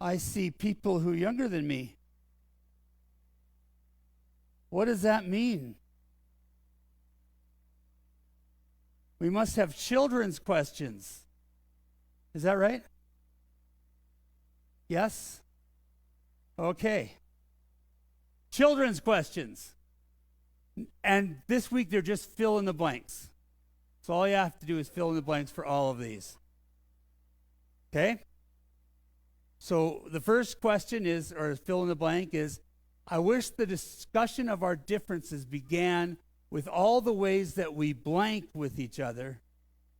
I see people who are younger than me. What does that mean? We must have children's questions. Is that right? Yes? Okay. Children's questions. And this week they're just fill in the blanks. So all you have to do is fill in the blanks for all of these. Okay? So the first question is, or fill in the blank is, I wish the discussion of our differences began with all the ways that we blank with each other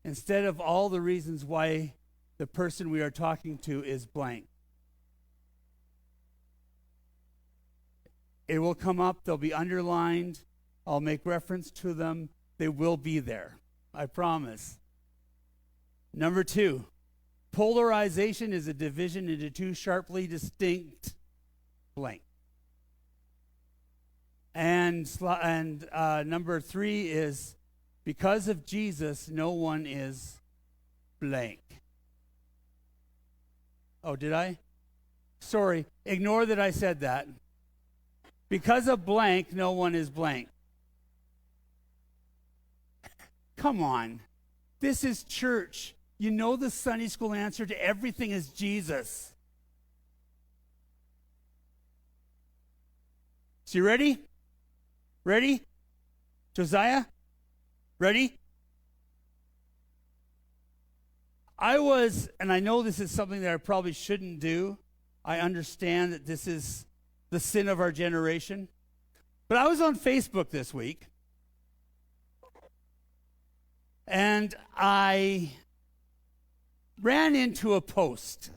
instead of all the reasons why the person we are talking to is blank. It will come up. They'll be underlined. I'll make reference to them. They will be there. I promise. Number 2, polarization is a division into two sharply distinct blank. And number 3 is, because of Jesus, no one is blank. Oh, did I? Sorry, ignore that I said that. Because of blank, no one is blank. Come on. This is church. You know the Sunday school answer to everything is Jesus. So you ready? Ready? Josiah? Ready? And I know this is something that I probably shouldn't do. I understand that this is the sin of our generation. But I was on Facebook this week, and I ran into a post.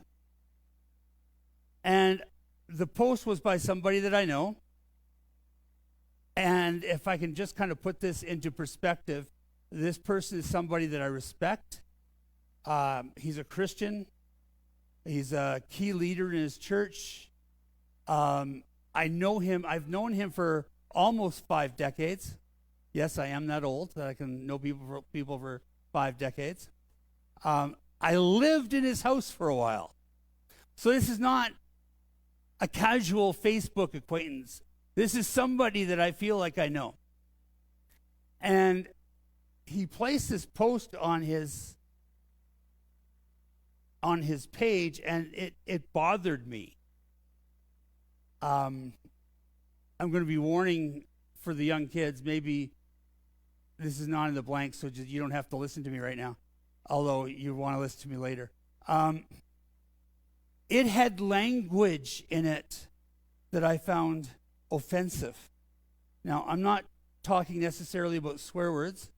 And the post was by somebody that I know. And if I can just kind of put this into perspective, this person is somebody that I respect. He's a Christian. He's a key leader in his church. I know him. I've known him for almost 5 decades. Yes, I am that old that I can know people for 5 decades. I lived in his house for a while. So this is not a casual Facebook acquaintance. This is somebody that I feel like I know. And he placed this post on his page, and it bothered me. I'm going to be warning for the young kids. Maybe this is not in the blank, so you don't have to listen to me right now, although you want to listen to me later. It had language in it that I found offensive. Now, I'm not talking necessarily about swear words,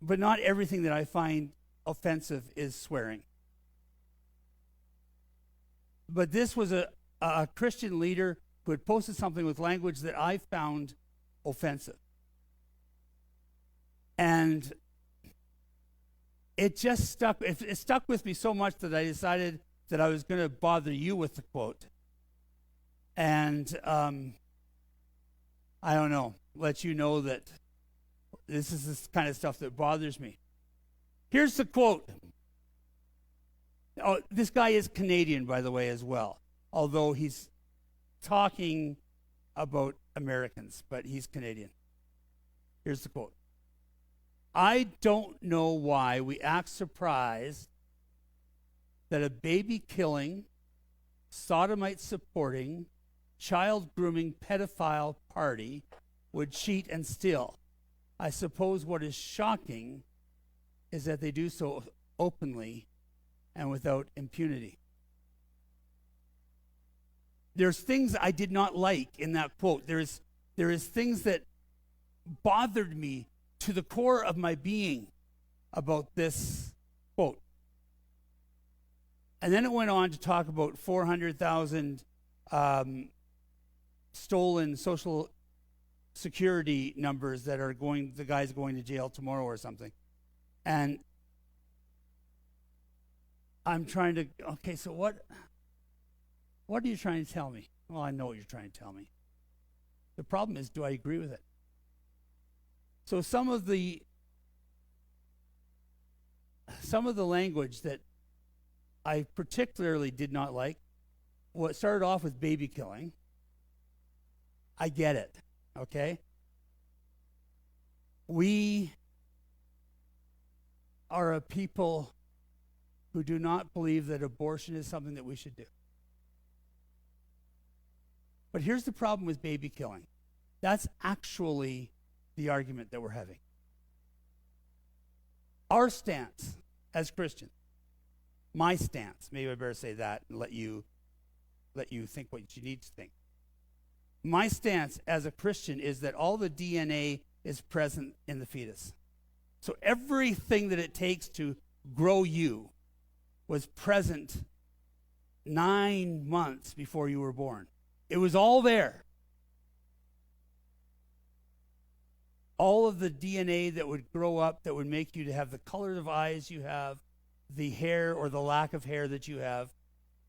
but not everything that I find offensive is swearing. But this was a Christian leader who had posted something with language that I found offensive. And it just stuck. It stuck with me so much that I decided that I was going to bother you with the quote. And I don't know, let you know that this is this kind of stuff that bothers me. Here's the quote. Oh, this guy is Canadian, by the way, as well, although he's talking about Americans, but he's Canadian. Here's the quote. I don't know why we act surprised that a baby-killing, sodomite-supporting, child-grooming pedophile party would cheat and steal. I suppose what is shocking is that they do so openly and without impunity. There's things I did not like in that quote. There is things that bothered me to the core of my being about this quote. And then it went on to talk about 400,000 stolen Social Security numbers that are the guy's going to jail tomorrow or something. And I'm trying to, okay, so what are you trying to tell me? Well, I know what you're trying to tell me. The problem is, do I agree with it? So some of the language that I particularly did not like, what started off with baby killing. I get it, okay? We are a people who do not believe that abortion is something that we should do. But here's the problem with baby killing. That's actually the argument that we're having. Our stance as Christians, my stance, maybe I better say that and let you think what you need to think. My stance as a Christian is that all the DNA is present in the fetus. So everything that it takes to grow you was present 9 months before you were born. It was all there. All of the DNA that would grow up, that would make you to have the color of eyes you have, the hair or the lack of hair that you have,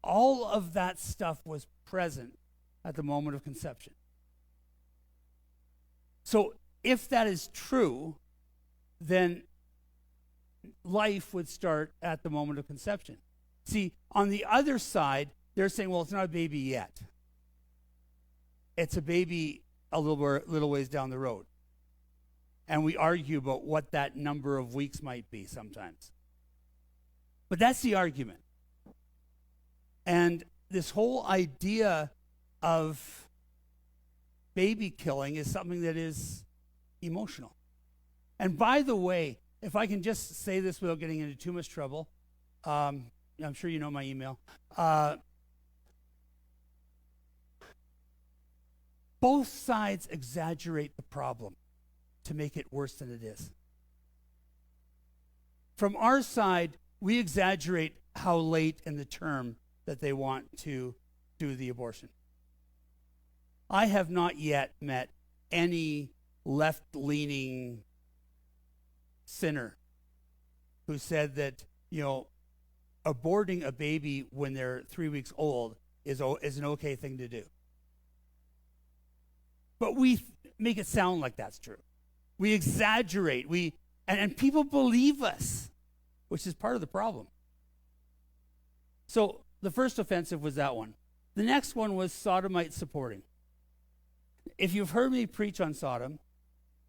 all of that stuff was present at the moment of conception. So if that is true, then life would start at the moment of conception. See, on the other side, they're saying, well, it's not a baby yet. It's a baby a little ways down the road. And we argue about what that number of weeks might be sometimes. But that's the argument. And this whole idea of baby killing is something that is emotional. And by the way, if I can just say this without getting into too much trouble, I'm sure you know my email. Both sides exaggerate the problem to make it worse than it is. From our side, we exaggerate how late in the term that they want to do the abortion. I have not yet met any left-leaning sinner who said that, aborting a baby when they're 3 weeks old is an okay thing to do. But we make it sound like that's true. We exaggerate. And people believe us, which is part of the problem. So the first offensive was that one. The next one was sodomite supporting. If you've heard me preach on Sodom,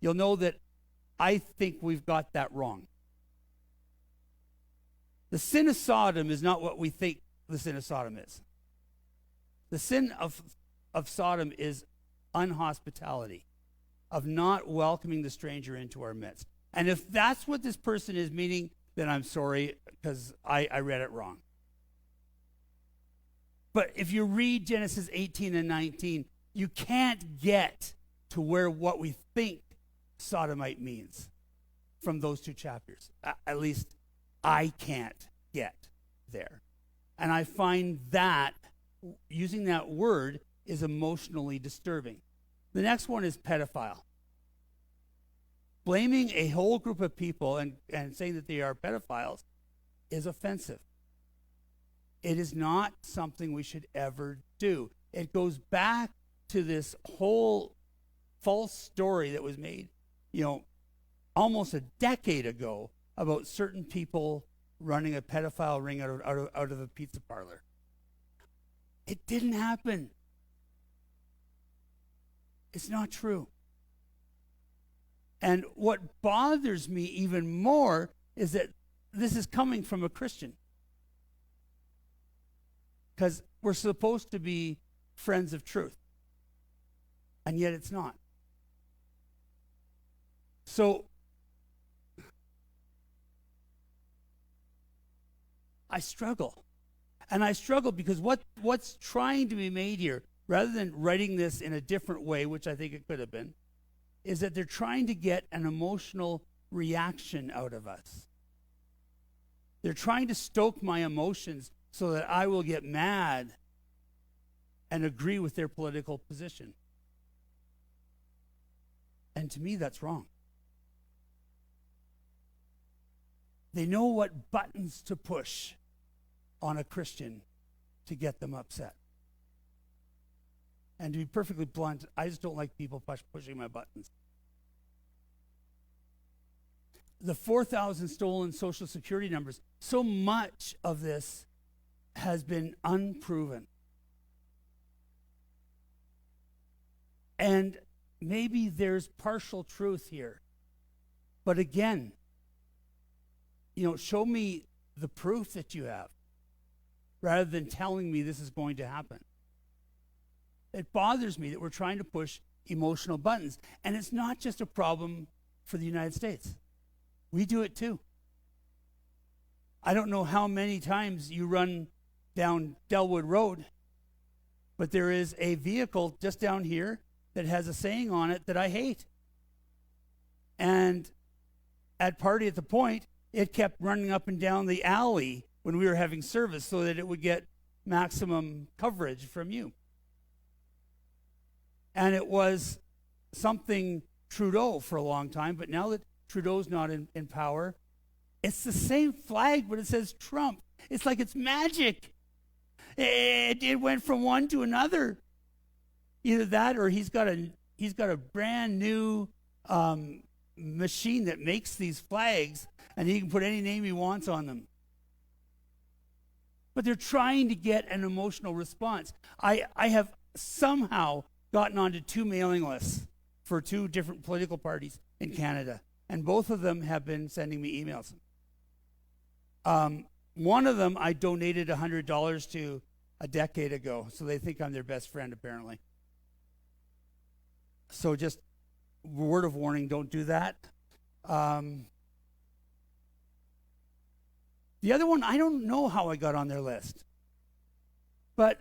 you'll know that I think we've got that wrong. The sin of Sodom is not what we think the sin of Sodom is. The sin of Sodom is unhospitality, of not welcoming the stranger into our midst. And if that's what this person is meaning, then I'm sorry, because I read it wrong. But if you read Genesis 18 and 19, you can't get to what we think sodomite means from those two chapters. At least I can't get there. And I find that using that word is emotionally disturbing. The next one is pedophile. Blaming a whole group of people and saying that they are pedophiles is offensive. It is not something we should ever do. It goes back to this whole false story that was made, almost a decade ago about certain people running a pedophile ring out of a pizza parlor. It didn't happen. It's not true. And what bothers me even more is that this is coming from a Christian. Because we're supposed to be friends of truth. And yet it's not. So, I struggle. And I struggle because what's trying to be made here, rather than writing this in a different way, which I think it could have been, is that they're trying to get an emotional reaction out of us. They're trying to stoke my emotions so that I will get mad and agree with their political position. And to me, that's wrong. They know what buttons to push on a Christian to get them upset. And to be perfectly blunt, I just don't like people pushing my buttons. The 4,000 stolen Social Security numbers, so much of this has been unproven. And maybe there's partial truth here. But again, show me the proof that you have rather than telling me this is going to happen. It bothers me that we're trying to push emotional buttons. And it's not just a problem for the United States. We do it too. I don't know how many times you run down Delwood Road, but there is a vehicle just down here that has a saying on it that I hate. And at Party at the Point, it kept running up and down the alley when we were having service so that it would get maximum coverage from you. And it was something Trudeau for a long time, but now that Trudeau's not in power, it's the same flag, but it says Trump. It's like it's magic. It went from one to another. Either that or he's got a brand new machine that makes these flags, and he can put any name he wants on them. But they're trying to get an emotional response. I have somehow gotten onto 2 mailing lists for 2 different political parties in Canada, and both of them have been sending me emails. One of them I donated $100 to a decade ago, so they think I'm their best friend, apparently. So just word of warning, don't do that. The other one, I don't know how I got on their list, but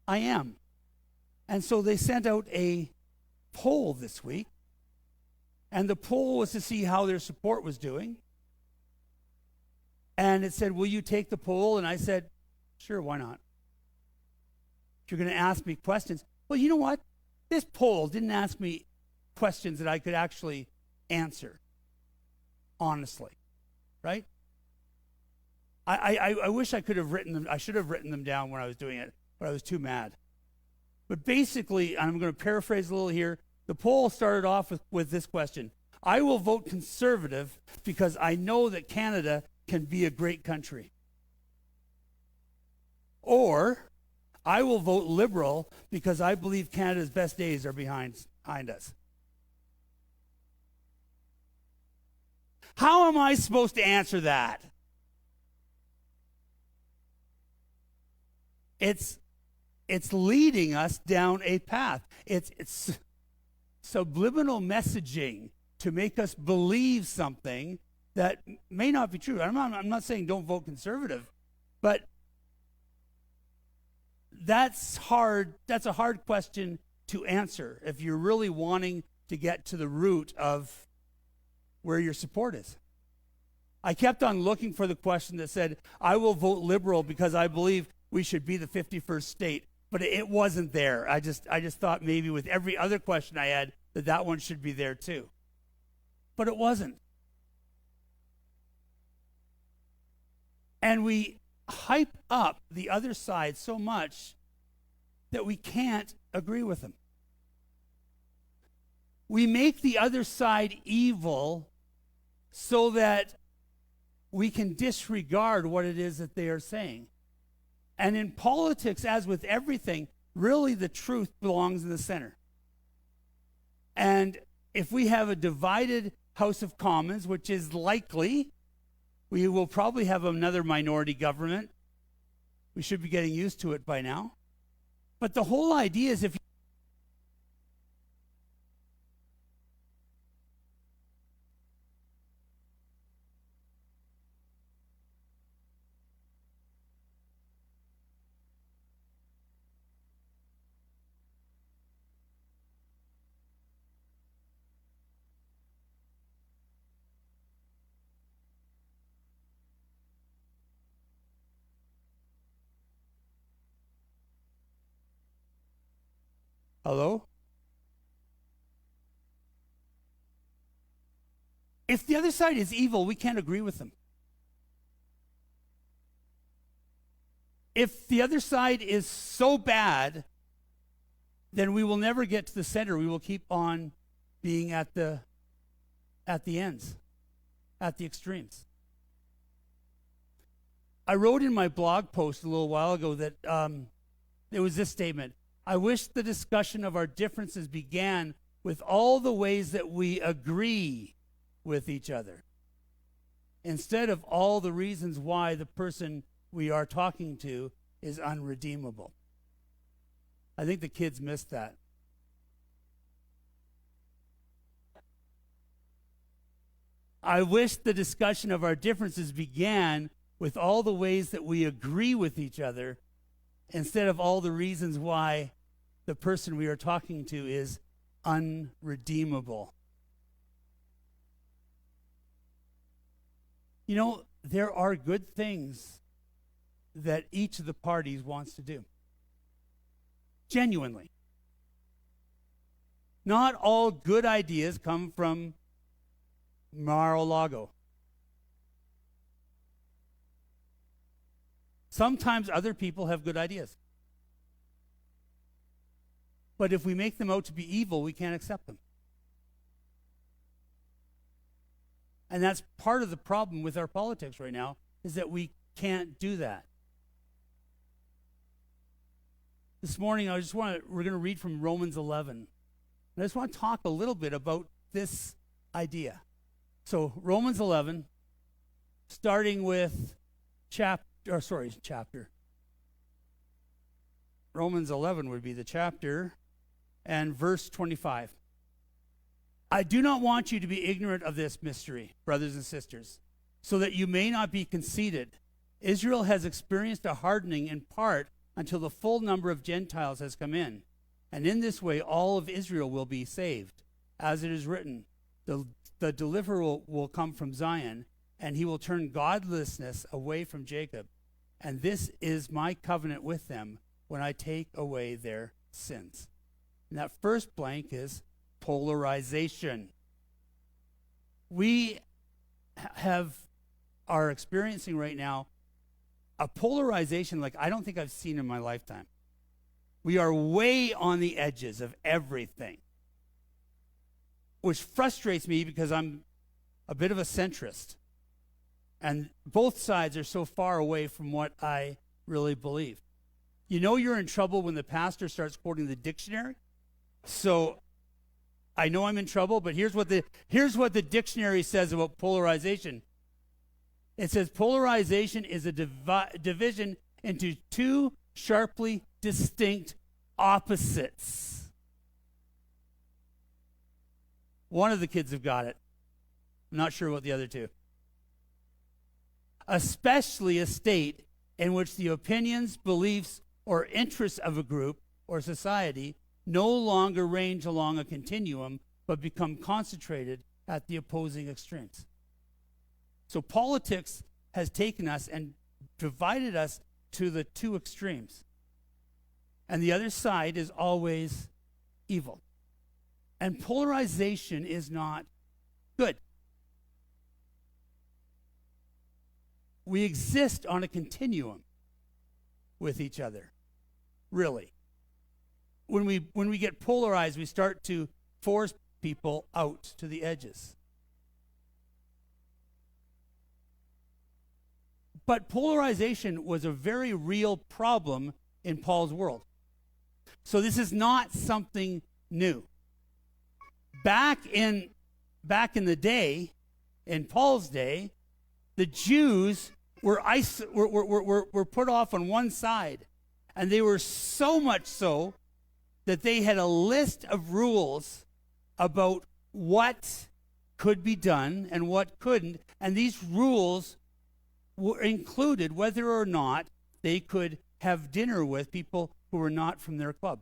I am. And so they sent out a poll this week, and the poll was to see how their support was doing. And it said, will you take the poll? And I said, sure, why not? If you're going to ask me questions. Well, you know what? This poll didn't ask me questions that I could actually answer honestly, right? I wish I could have written them. I should have written them down when I was doing it, but I was too mad. But basically, I'm going to paraphrase a little here. The poll started off with this question. I will vote Conservative because I know that Canada can be a great country. Or, I will vote Liberal because I believe Canada's best days are behind us. How am I supposed to answer that? It's leading us down a path. It's subliminal messaging to make us believe something that may not be true. I'm not saying don't vote Conservative, but that's hard. That's a hard question to answer if you're really wanting to get to the root of where your support is. I kept on looking for the question that said, I will vote Liberal because I believe we should be the 51st state, but it wasn't there. I just thought maybe with every other question I had that one should be there too. But it wasn't. And we hype up the other side so much that we can't agree with them. We make the other side evil so that we can disregard what it is that they are saying. And in politics, as with everything, really the truth belongs in the center. And if we have a divided House of Commons, which is likely, we will probably have another minority government. We should be getting used to it by now. But the whole idea is if hello? If the other side is evil, we can't agree with them. If the other side is so bad, then we will never get to the center. We will keep on being at the ends, at the extremes. I wrote in my blog post a little while ago that there was this statement: I wish the discussion of our differences began with all the ways that we agree with each other, instead of all the reasons why the person we are talking to is unredeemable. I think the kids missed that. I wish the discussion of our differences began with all the ways that we agree with each other, instead of all the reasons why the person we are talking to is unredeemable. You know, there are good things that each of the parties wants to do. Genuinely. Not all good ideas come from Mar-a-Lago. Sometimes other people have good ideas. But if we make them out to be evil, we can't accept them. And that's part of the problem with our politics right now, is that we can't do that. This morning, we're going to read from Romans 11. And I just want to talk a little bit about this idea. So, Romans 11, starting with chapter. Romans 11 would be the chapter, and verse 25. I do not want you to be ignorant of this mystery, brothers and sisters, so that you may not be conceited. Israel has experienced a hardening in part until the full number of Gentiles has come in. And in this way, all of Israel will be saved. As it is written, the deliverer will come from Zion, and he will turn godlessness away from Jacob. And this is my covenant with them when I take away their sins. And that first blank is polarization. We are experiencing right now a polarization like I don't think I've seen in my lifetime. We are way on the edges of everything, which frustrates me because I'm a bit of a centrist. And both sides are so far away from what I really believe. You know you're in trouble when the pastor starts quoting the dictionary. So I know I'm in trouble, but here's what the dictionary says about polarization. It says polarization is a division into two sharply distinct opposites. One of the kids have got it. I'm not sure about the other two. Especially a state in which the opinions, beliefs, or interests of a group or society no longer range along a continuum, but become concentrated at the opposing extremes. So politics has taken us and divided us to the two extremes. And the other side is always evil. And polarization is not good. We exist on a continuum with each other, really. When we get polarized, we start to force people out to the edges. But polarization was a very real problem in Paul's world. So this is not something new. Back in the day, in Paul's day, the Jews were put off on one side, and they were so much so that they had a list of rules about what could be done and what couldn't, and these rules were included whether or not they could have dinner with people who were not from their club.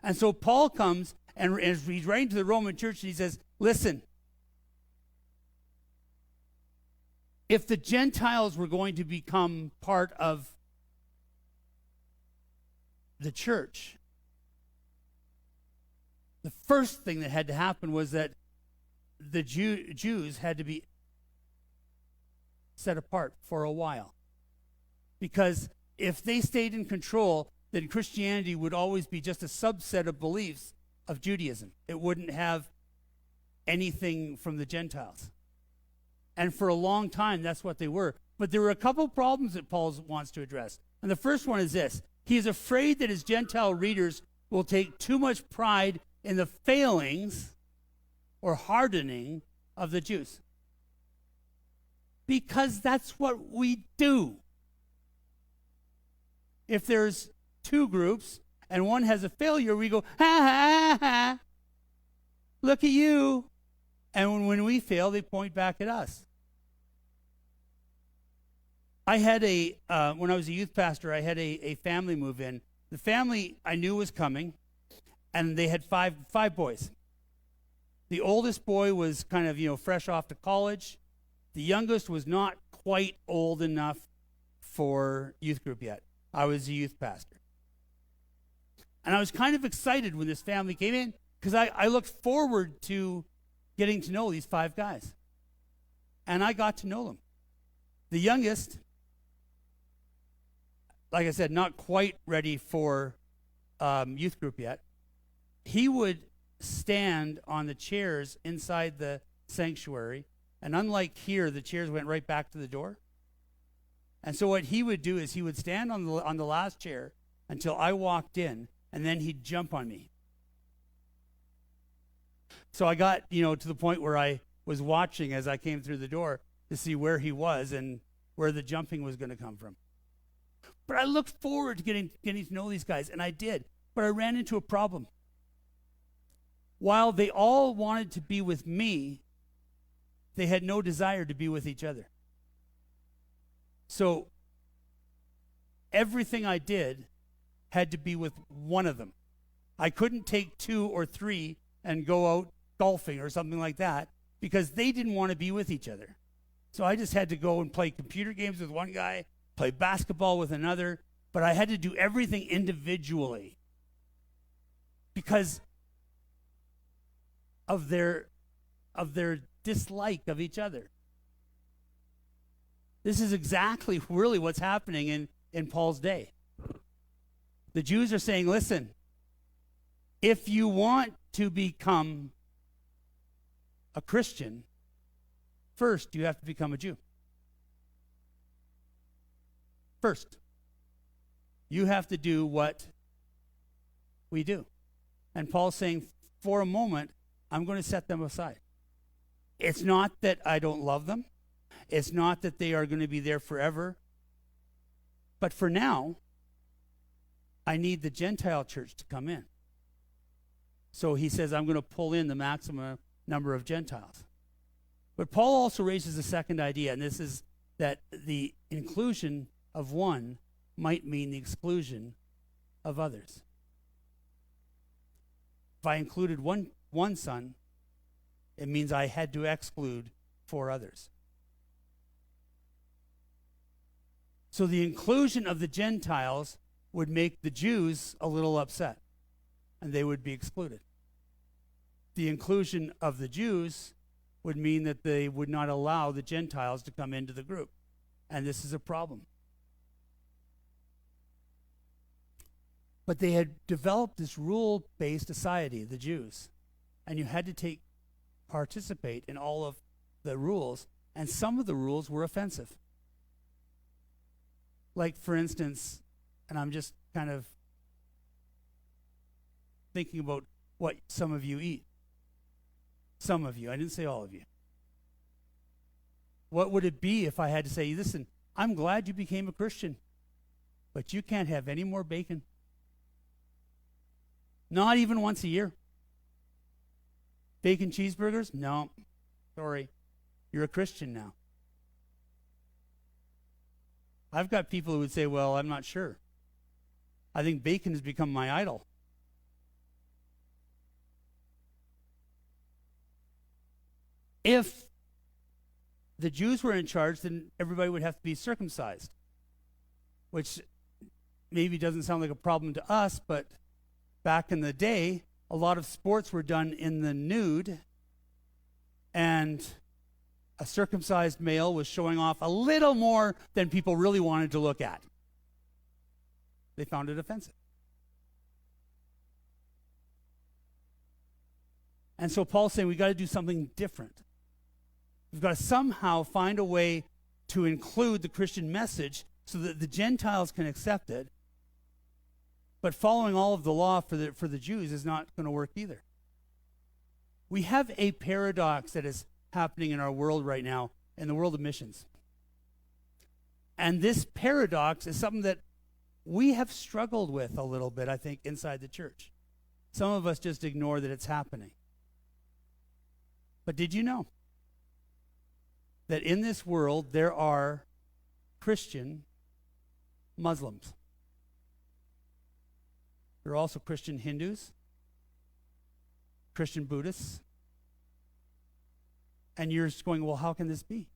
And so Paul comes and he's writing to the Roman church, and he says, listen, if the Gentiles were going to become part of the church, the first thing that had to happen was that the Jews had to be set apart for a while. Because if they stayed in control, then Christianity would always be just a subset of beliefs of Judaism. It wouldn't have anything from the Gentiles. And for a long time, that's what they were. But there were a couple problems that Paul wants to address. And the first one is this. He is afraid that his Gentile readers will take too much pride in the failings or hardening of the Jews. Because that's what we do. If there's two groups and one has a failure, we go, ha, ha, ha, look at you. And when we fail, they point back at us. I had when I was a youth pastor, I had a family move in. The family I knew was coming, and they had five boys. The oldest boy was kind of, fresh off to college. The youngest was not quite old enough for youth group yet. I was a youth pastor. And I was kind of excited when this family came in because I looked forward to getting to know these five guys. And I got to know them. The youngest, like I said, not quite ready for youth group yet. He would stand on the chairs inside the sanctuary. And unlike here, the chairs went right back to the door. And so what he would do is he would stand on the last chair until I walked in, and then he'd jump on me. So I got, to the point where I was watching as I came through the door to see where he was and where the jumping was going to come from. But I looked forward to getting to know these guys, and I did. But I ran into a problem. While they all wanted to be with me, they had no desire to be with each other. So everything I did had to be with one of them. I couldn't take two or three and go out golfing or something like that because they didn't want to be with each other. So I just had to go and play computer games with one guy, play basketball with another, but I had to do everything individually because of their dislike of each other. This is exactly really what's happening in Paul's day. The Jews are saying, listen, if you want to become a Christian, first you have to become a Jew. First, you have to do what we do. And Paul's saying, for a moment, I'm going to set them aside. It's not that I don't love them. It's not that they are going to be there forever. But for now, I need the Gentile church to come in. So he says, I'm going to pull in the maximum number of Gentiles. But Paul also raises a second idea, and this is that the inclusion of one might mean the exclusion of others. If I included one son, it means I had to exclude four others. So the inclusion of the Gentiles would make the Jews a little upset, and they would be excluded. The inclusion of the Jews would mean that they would not allow the Gentiles to come into the group, and this is a problem. But they had developed this rule-based society, the Jews, and you had to participate in all of the rules, and some of the rules were offensive. Like, for instance, and I'm just kind of thinking about what some of you eat. Some of you, I didn't say all of you. What would it be if I had to say, listen, I'm glad you became a Christian, but you can't have any more bacon. Not even once a year. Bacon cheeseburgers? No. Sorry. You're a Christian now. I've got people who would say, well, I'm not sure. I think bacon has become my idol. If the Jews were in charge, then everybody would have to be circumcised, which maybe doesn't sound like a problem to us, but back in the day, a lot of sports were done in the nude, and a circumcised male was showing off a little more than people really wanted to look at. They found it offensive. And so Paul's saying we've got to do something different. We've got to somehow find a way to include the Christian message so that the Gentiles can accept it. But following all of the law for the Jews is not going to work either. We have a paradox that is happening in our world right now, in the world of missions. And this paradox is something that we have struggled with a little bit, I think, inside the church. Some of us just ignore that it's happening. But did you know that in this world there are Christian Muslims? There are also Christian Hindus, Christian Buddhists. And you're just going, well, how can this be?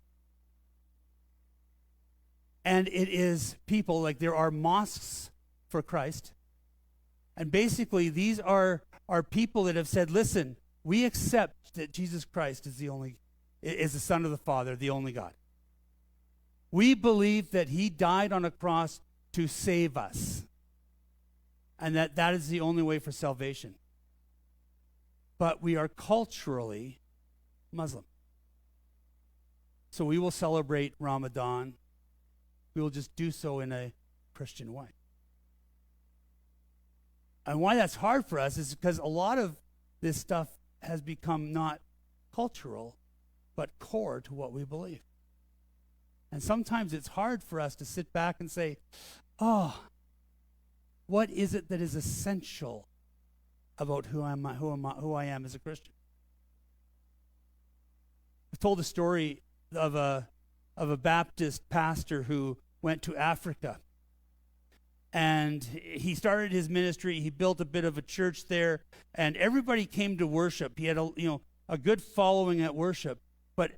And it is people, like there are mosques for Christ. And basically these are people that have said, listen, we accept that Jesus Christ is the Son of the Father, the only God. We believe that he died on a cross to save us. And that is the only way for salvation. But we are culturally Muslim. So we will celebrate Ramadan. We will just do so in a Christian way. And why that's hard for us is because a lot of this stuff has become not cultural, but core to what we believe. And sometimes it's hard for us to sit back and say, oh, what is it that is essential about who I am as a Christian? I've told a story of a Baptist pastor who went to Africa. And he started his ministry. He built a bit of a church there, and everybody came to worship. He had a good following at worship, but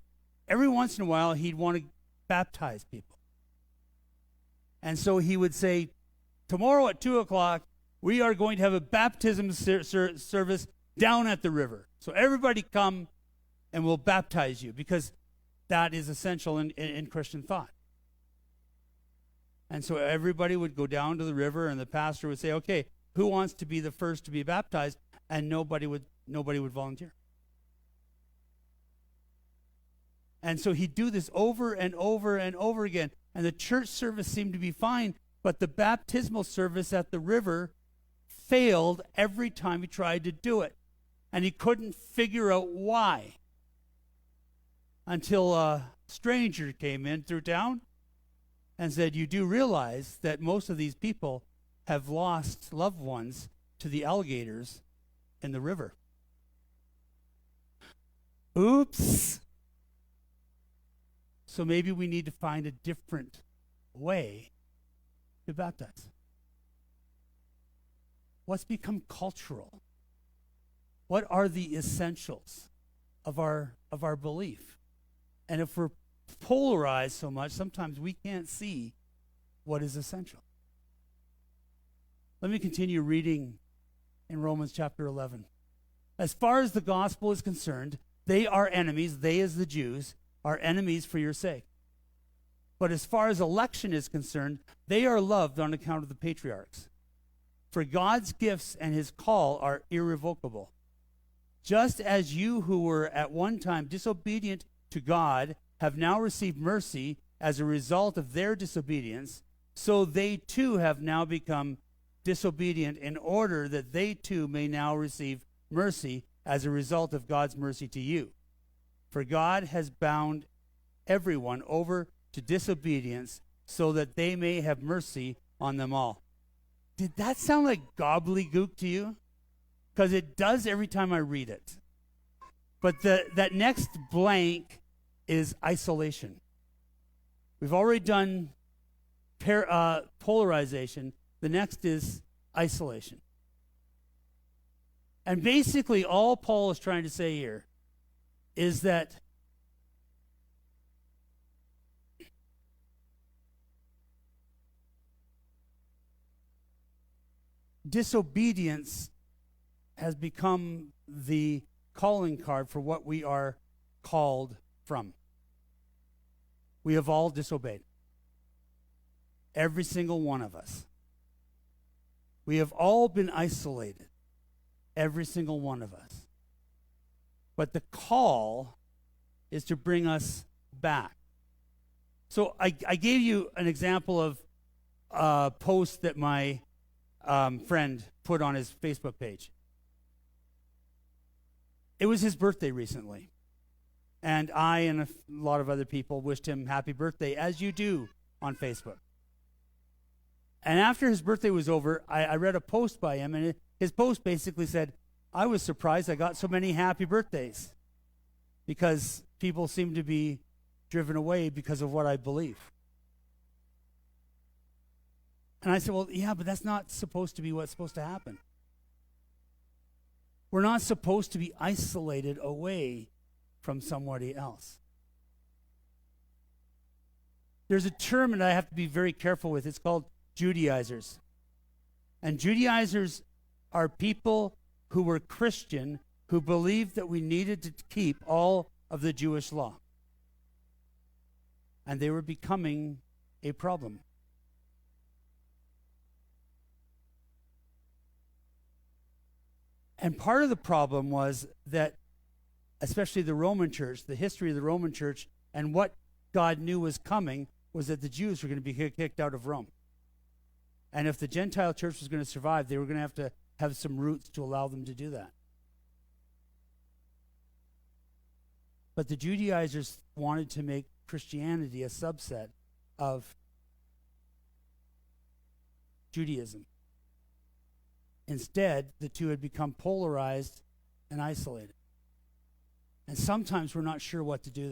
every once in a while he'd want to baptize people. And so he would say, tomorrow at 2:00, we are going to have a baptism service down at the river. So everybody come and we'll baptize you, because that is essential in Christian thought. And so everybody would go down to the river, and the pastor would say, okay, who wants to be the first to be baptized? And nobody would volunteer. And so he'd do this over and over and over again. And the church service seemed to be fine, but the baptismal service at the river failed every time he tried to do it. And he couldn't figure out why. Until a stranger came in through town and said, you do realize that most of these people have lost loved ones to the alligators in the river. Oops. So maybe we need to find a different way to baptize. What's become cultural? What are the essentials of our belief? And if we're polarized so much, sometimes we can't see what is essential. Let me continue reading in Romans chapter 11. As far as the gospel is concerned, they are enemies, they as the Jews, are enemies for your sake. But as far as election is concerned, they are loved on account of the patriarchs. For God's gifts and his call are irrevocable. Just as you who were at one time disobedient to God have now received mercy as a result of their disobedience, so they too have now become disobedient in order that they too may now receive mercy as a result of God's mercy to you. For God has bound everyone over to disobedience so that they may have mercy on them all. Did that sound like gobbledygook to you? Because it does every time I read it. But that next blank is isolation. We've already done polarization. The next is isolation. And basically all Paul is trying to say here is that disobedience has become the calling card for what we are called from. We have all disobeyed. Every single one of us. We have all been isolated. Every single one of us. But the call is to bring us back. So I gave you an example of a post that my friend put on his Facebook page. It was his birthday recently. And I and a lot of other people wished him happy birthday, as you do on Facebook. And after his birthday was over, I read a post by him, and his post basically said, I was surprised I got so many happy birthdays because people seem to be driven away because of what I believe. And I said, well, yeah, but that's not supposed to be what's supposed to happen. We're not supposed to be isolated away from somebody else. There's a term that I have to be very careful with. It's called Judaizers. And Judaizers are people who were Christian who believed that we needed to keep all of the Jewish law. And they were becoming a problem. And part of the problem was that, especially the Roman church, the history of the Roman church, and what God knew was coming was that the Jews were going to be kicked out of Rome. And if the Gentile church was going to survive, they were going to have some roots to allow them to do that. But the Judaizers wanted to make Christianity a subset of Judaism. Instead, the two had become polarized and isolated. And sometimes we're not sure what to do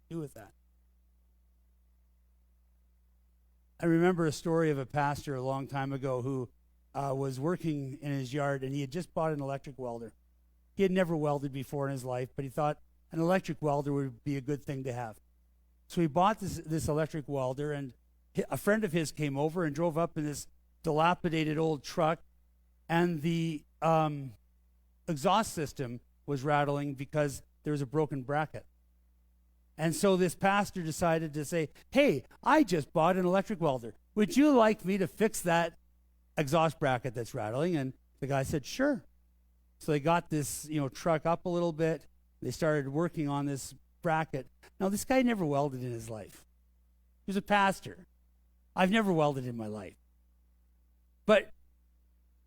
with that. I remember a story of a pastor a long time ago who was working in his yard, and he had just bought an electric welder. He had never welded before in his life, but he thought an electric welder would be a good thing to have. So he bought this electric welder, and a friend of his came over and drove up in this dilapidated old truck, and the exhaust system was rattling because there was a broken bracket. And so this pastor decided to say, hey, I just bought an electric welder. Would you like me to fix that exhaust bracket that's rattling? And the guy said, sure. So they got this, truck up a little bit. They started working on this bracket. Now, this guy never welded in his life. He was a pastor. I've never welded in my life. But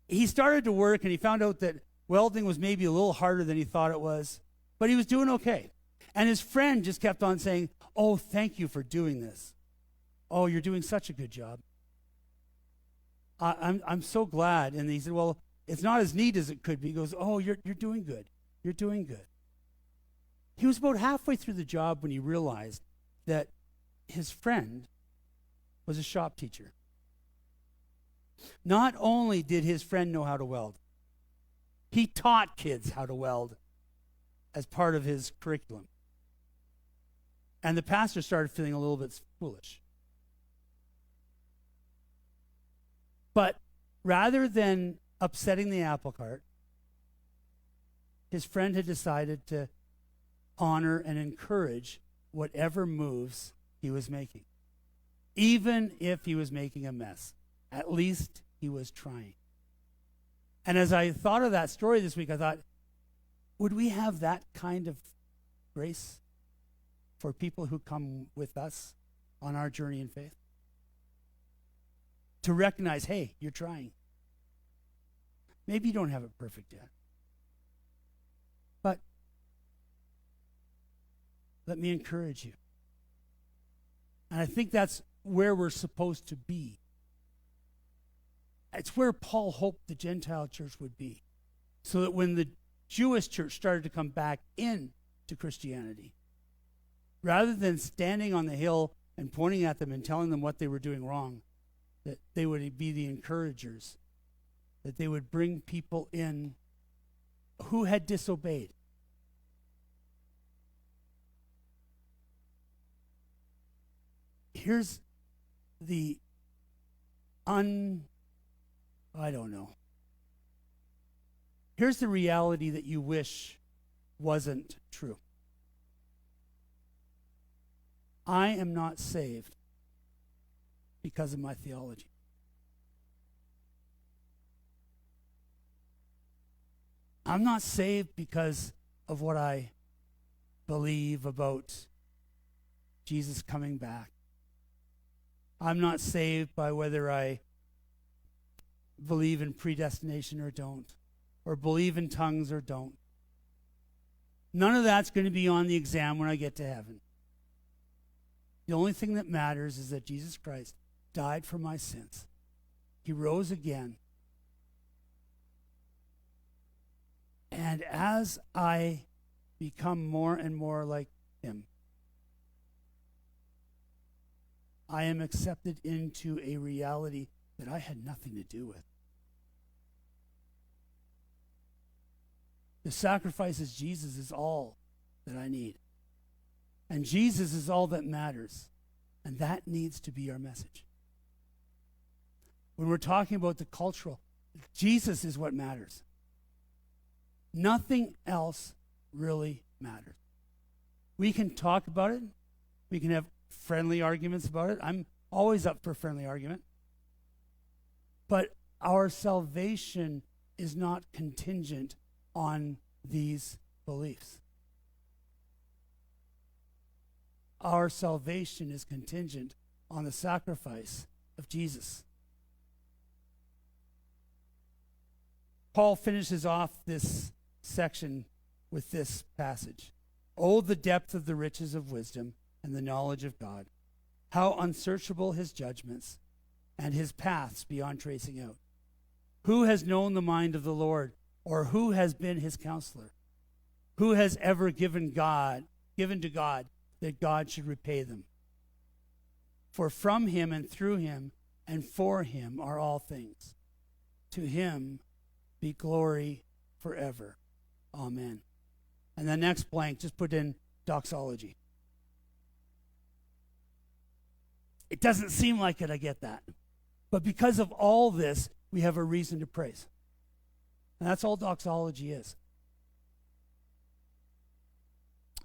he started to work, and he found out that welding was maybe a little harder than he thought it was, but he was doing okay. And his friend just kept on saying, oh, thank you for doing this. Oh, you're doing such a good job. I'm so glad. And he said, well, it's not as neat as it could be. He goes, oh, you're doing good. You're doing good. He was about halfway through the job when he realized that his friend was a shop teacher. Not only did his friend know how to weld, he taught kids how to weld as part of his curriculum. And the pastor started feeling a little bit foolish. But rather than upsetting the apple cart, his friend had decided to honor and encourage whatever moves he was making. Even if he was making a mess, at least he was trying. And as I thought of that story this week, I thought, would we have that kind of grace for people who come with us on our journey in faith? To recognize, hey, you're trying. Maybe you don't have it perfect yet. But let me encourage you. And I think that's where we're supposed to be. It's where Paul hoped the Gentile church would be. So that when the Jewish church started to come back into Christianity, rather than standing on the hill and pointing at them and telling them what they were doing wrong, that they would be the encouragers, that they would bring people in who had disobeyed. Here's the Here's the reality that you wish wasn't true. I am not saved because of my theology. I'm not saved because of what I believe about Jesus coming back. I'm not saved by whether I believe in predestination or don't, or believe in tongues or don't. None of that's going to be on the exam when I get to heaven. The only thing that matters is that Jesus Christ died for my sins. He rose again. And as I become more and more like him, I am accepted into a reality that I had nothing to do with. The sacrifice of Jesus is all that I need. And Jesus is all that matters. And that needs to be our message. When we're talking about the cultural, Jesus is what matters. Nothing else really matters. We can talk about it. We can have friendly arguments about it. I'm always up for friendly argument. But our salvation is not contingent on these beliefs. Our salvation is contingent on the sacrifice of Jesus. Paul finishes off this section with this passage. Oh, the depth of the riches of wisdom and the knowledge of God. How unsearchable his judgments and his paths beyond tracing out. Who has known the mind of the Lord, or who has been his counselor? Who has ever given to God that God should repay them? For from him and through him and for him are all things. To him be glory forever. Amen. And the next blank, just put in doxology. It doesn't seem like it, I get that. But because of all this, we have a reason to praise. And that's all doxology is.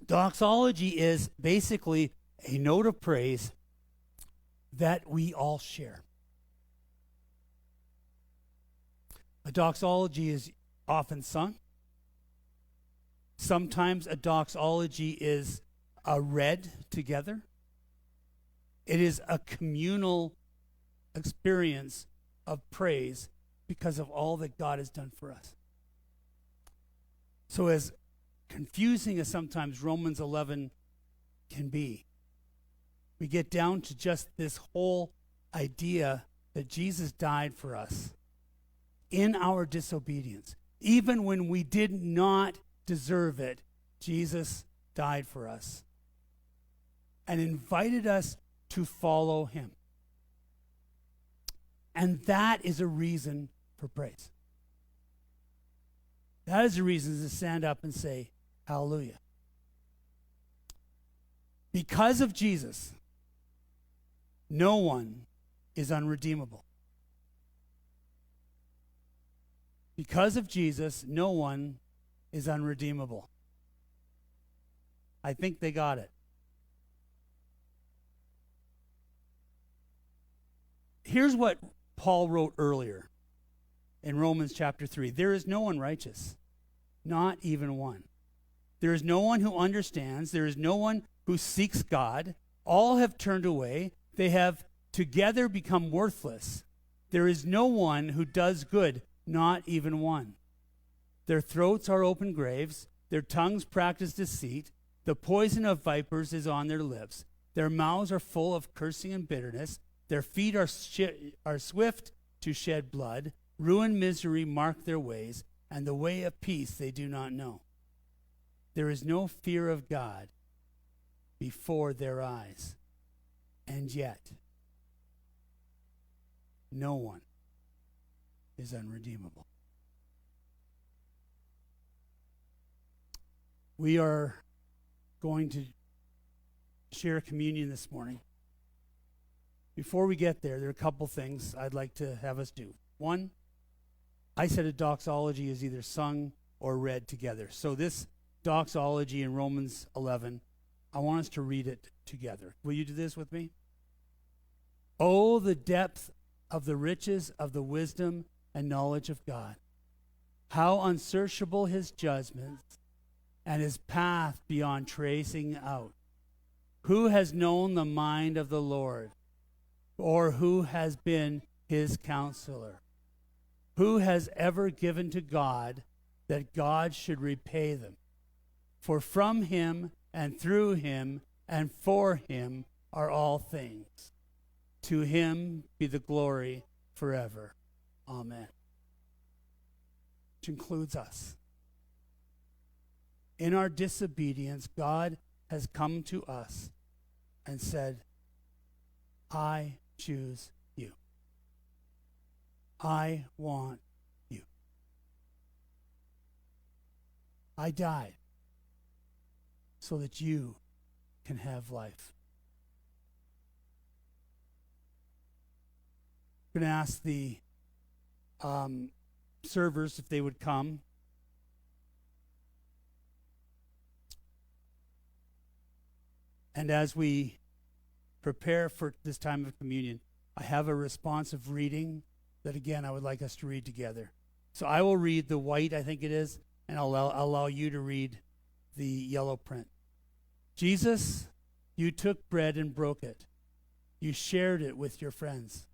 Doxology is basically a note of praise that we all share. A doxology is often sung. Sometimes a doxology is read together. It is a communal experience of praise because of all that God has done for us. So as confusing as sometimes Romans 11 can be, we get down to just this whole idea that Jesus died for us in our disobedience. Even when we did not deserve it, Jesus died for us and invited us to follow him. And that is a reason for praise. That is a reason to stand up and say, hallelujah. Because of Jesus, no one is unredeemable. Because of Jesus, no one is unredeemable. I think they got it. Here's what Paul wrote earlier in Romans chapter 3. There is no one righteous, not even one. There is no one who understands. There is no one who seeks God. All have turned away. They have together become worthless. There is no one who does good, not even one. Their throats are open graves. Their tongues practice deceit. The poison of vipers is on their lips. Their mouths are full of cursing and bitterness. Their feet are swift to shed blood. Ruin, misery mark their ways, and the way of peace they do not know. There is no fear of God before their eyes, and yet no one is unredeemable. We are going to share communion this morning. Before we get there, there are a couple things I'd like to have us do. One, I said a doxology is either sung or read together. So this doxology in Romans 11, I want us to read it together. Will you do this with me? Oh, the depth of the riches of the wisdom and knowledge of God. How unsearchable his judgments and his path beyond tracing out. Who has known the mind of the Lord? or who has been his counselor? Who has ever given to God that God should repay them? For from him and through him and for him are all things. To him be the glory forever. Amen. Which includes us. In our disobedience, God has come to us and said, I choose you. I want you. I died so that you can have life. I'm going to ask the servers if they would come. And as we prepare for this time of communion, I have a responsive reading that, again, I would like us to read together. So I will read the white, I think it is, and I'll allow you to read the yellow print. Jesus, you took bread and broke it. You shared it with your friends.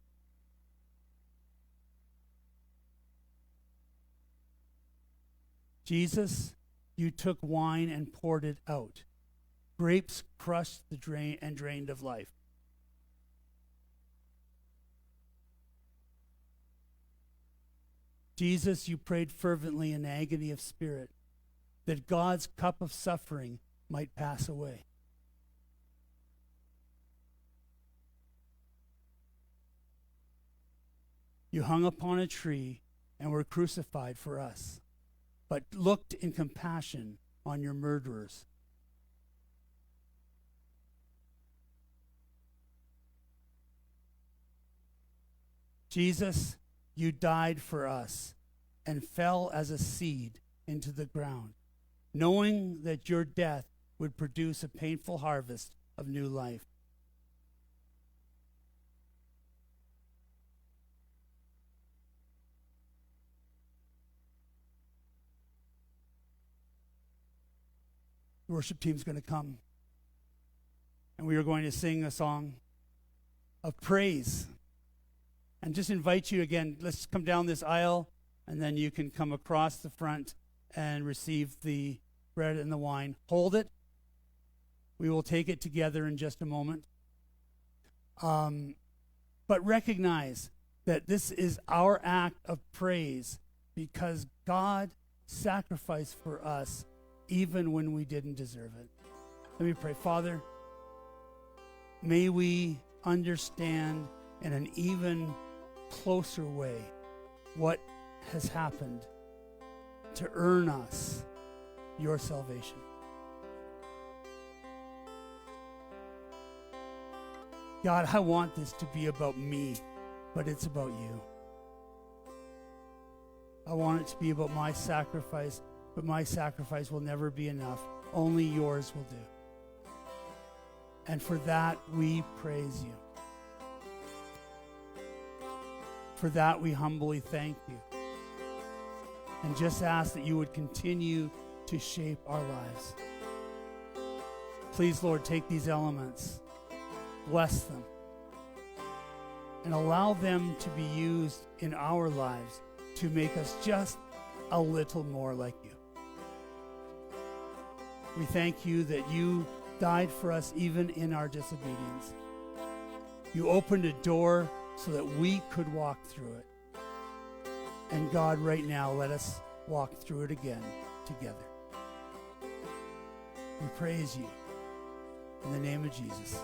Jesus, you took wine and poured it out. Grapes crushed the drain and drained of life. Jesus, you prayed fervently in agony of spirit that God's cup of suffering might pass away. You hung upon a tree and were crucified for us, but looked in compassion on your murderers. Jesus, you died for us and fell as a seed into the ground, knowing that your death would produce a painful harvest of new life. The worship team's going to come, and we are going to sing a song of praise. And just invite you again, let's come down this aisle, and then you can come across the front and receive the bread and the wine. Hold it. We will take it together in just a moment. But recognize that this is our act of praise because God sacrificed for us even when we didn't deserve it. Let me pray. Father, may we understand in an even closer way what has happened to earn us your salvation. God, I want this to be about me, but it's about you. I want it to be about my sacrifice, but my sacrifice will never be enough. Only yours will do. And for that, we praise you. For that, we humbly thank you. And just ask that you would continue to shape our lives. Please, Lord, take these elements, bless them, and allow them to be used in our lives to make us just a little more like you. We thank you that you died for us even in our disobedience. You opened a door so that we could walk through it. And God, right now, let us walk through it again together. We praise you. In the name of Jesus.